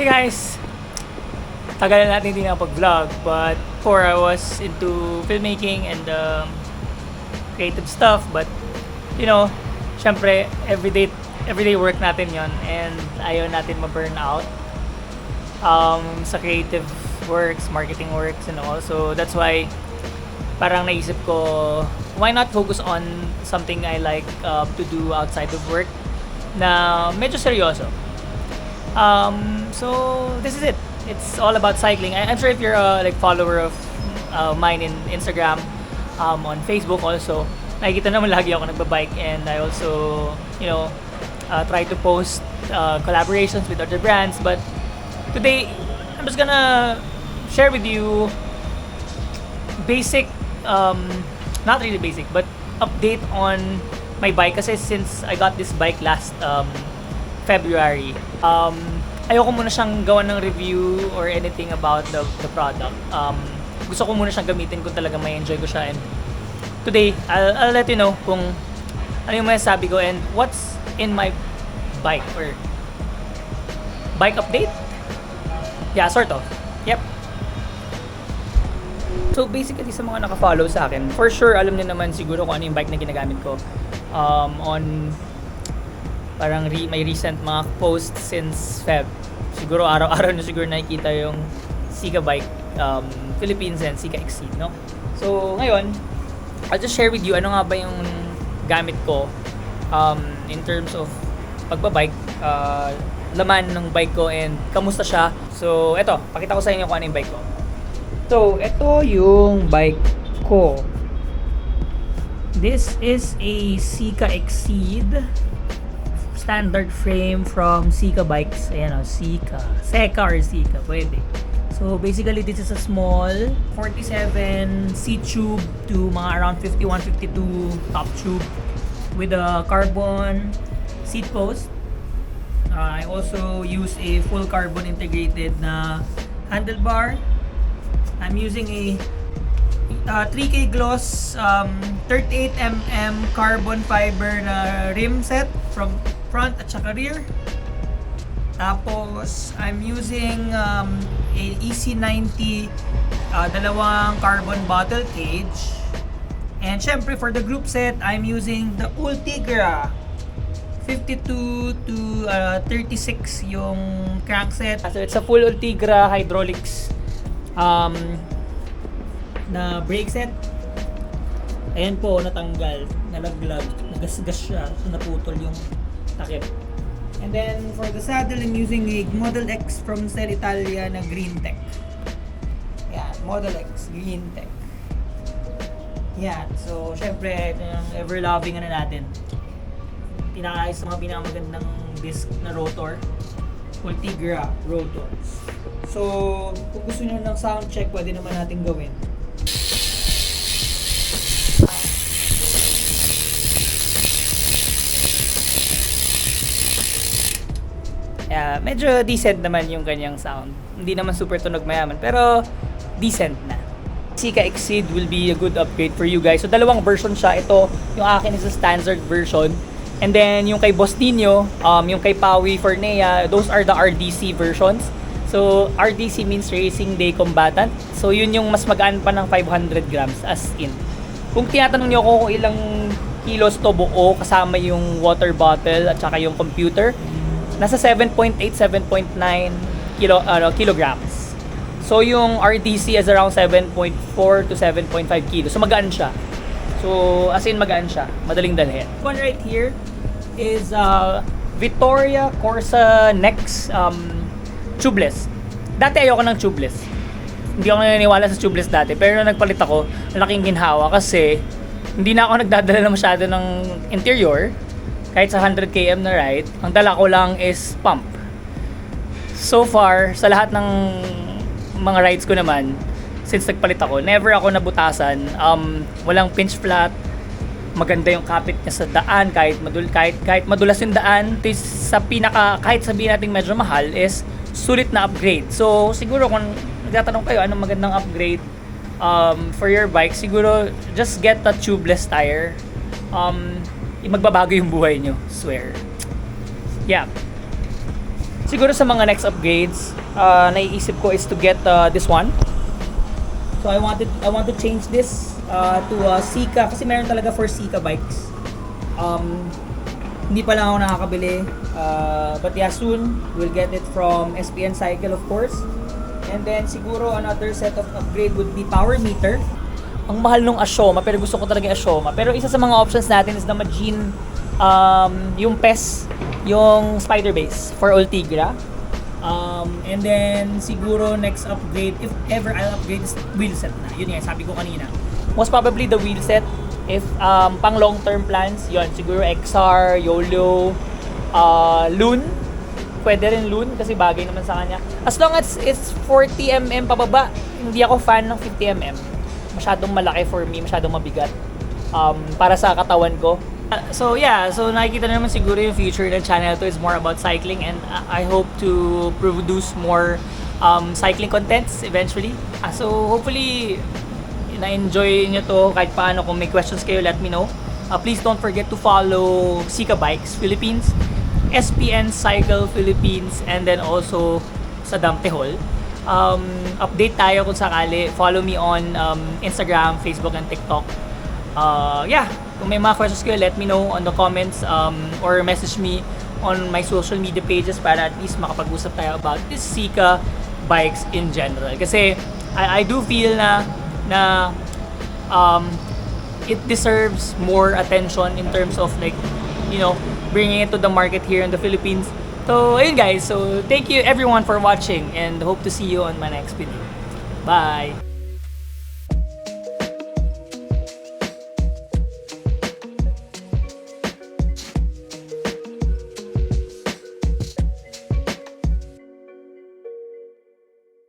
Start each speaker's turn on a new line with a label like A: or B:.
A: guys! Tagal na natin hindi nakapag-vlog, but before I was into filmmaking and creative stuff, but you know, syempre everyday work natin yon, and ayaw natin ma-burn out sa creative works, marketing works and all. So that's why parang naisip ko, why not focus on something I like to do outside of work na medyo seryoso. So this is it. It's all about cycling. I'm sure if you're a follower of mine in Instagram, on Facebook also, nakikita naman lagi ako nagbabike, and I also, try to post collaborations with other brands. But today, I'm just gonna share with you basic, not really basic, but update on my bike. Kasi since I got this bike last February, ayoko muna siyang gawan ng review or anything about the product. Gusto ko muna siyang gamitin kung talaga may enjoy ko siya, and today I'll let you know kung ano yung masasabi ko and what's in my bike, or bike update. Yeah, sort of. Yep. So basically, sa mga naka-follow sa akin, for sure alam niyo naman siguro kung ano yung bike na ginagamit ko on parang may recent mga posts since Feb. Siguro araw-araw na siguro nakikita yung SEKA bike, Philippines and SEKA Exceed, no? So ngayon, I'll just share with you ano nga ba yung gamit ko in terms of pagbabike, laman ng bike ko and kamusta siya. So eto, pakita ko sa inyo kung ano yung bike ko. So eto yung bike ko. This is a SEKA Exceed standard frame from SEKA Bikes. Ayan o, SEKA or SEKA, pwede. So basically, this is a small 47 seat tube to mga around 51, 52 top tube with a carbon seat post. I also use a full carbon integrated na handlebar. I'm using a 3K gloss 38mm carbon fiber na rim set from front at saka rear. Tapos I'm using a EC90 dalawang carbon bottle cage. And syempre for the group set, I'm using the Ultigra 52 to 36 yung crankset. So it's a full Ultigra hydraulics na brake set. Ayan po, natanggal, nalaglag, nagasgas siya, so naputol yung takip. And then for the saddle, I'm using a Model X from Stel Italia na Green Tech. Yan, Model X, Green Tech. Yan, so syempre, yung ever-loving natin. Pinakaayos sa mga pinakamagandang disc na rotor, Ultigra rotors. So, kung gusto nyo ng sound check, pwede naman natin gawin. Medyo decent naman yung kanyang sound. Hindi naman super tunog mayaman, pero decent na. SEKA Exceed will be a good upgrade for you guys. So dalawang version siya. Ito, yung akin is a standard version. And then yung kay Boss Nino, yung kay Pawi Fornea, those are the RDC versions. So RDC means Racing Day Combatant. So yun yung mas magaan pa ng 500 grams as in. Kung tinatanong niyo ako kung ilang kilos to buo kasama yung water bottle at saka yung computer, nasa 7.8, 7.9 kilograms. So yung RTC is around 7.4 to 7.5 kilos. So magaan siya. So as in magaan siya. Madaling dalhin. One right here is Vittoria Corsa Nex tubeless. Dati ayoko ng tubeless. Hindi ako naniniwala sa tubeless dati. Pero nung nagpalit ako, malaking ginhawa kasi hindi na ako nagdadala na masyado ng interior. Kahit sa 100 km na ride, ang dala ko lang is pump. So far, sa lahat ng mga rides ko naman, since nagpalit ako, never ako nabutasan. Walang pinch flat, maganda yung kapit niya sa daan, kahit madulas yung daan. Kahit sabihin natin medyo mahal, is sulit na upgrade. So siguro kung nagtatanong kayo anong magandang upgrade for your bike, siguro just get a tubeless tire. Magbabago yung buhay nyo, swear. Yeah. siguro sa mga next upgrades, naiisip ko is to get this one. So I want to change this to SEKA kasi meron talaga for SEKA bikes. Hindi pa lang ako nakakabili. But yeah, soon we'll get it from SPN Cycle, of course. And then siguro another set of upgrade would be power meter. Ang mahal nung Ashoma, pero gusto ko talaga yung Ashoma. Pero isa sa mga options natin is the Majin, yung PES, yung Spider Base for Ultigra. And then siguro next upgrade, if ever I'll upgrade, is wheel set na. Yun nga, sabi ko kanina. Most probably the wheel set. If pang long term plans, yun, siguro XR, YOLO, Loon. Pwede rin Loon kasi bagay naman sa kanya. As long as it's 40mm pababa, hindi ako fan ng 50mm. Masyadong malaki for me, masyadong mabigat para sa katawan ko. So yeah, so nakikita naman siguro yung future ng channel to is more about cycling, and I hope to produce more cycling contents eventually. So hopefully na-enjoy nyo to kahit paano. Kung may questions kayo, let me know. Please don't forget to follow SEKA Bikes Philippines, SPN Cycle Philippines, and then also sa TAGALOG. Update tayo kung sakali. Follow me on Instagram, Facebook, and TikTok. Yeah, kung may mga questions kayo, let me know on the comments or message me on my social media pages para at least makapag-usap tayo about this SEKA bikes in general. Kasi I do feel na it deserves more attention in terms of like, you know, bringing it to the market here in the Philippines. So, ayun guys. So, thank you everyone for watching and hope to see you on my next video. Bye!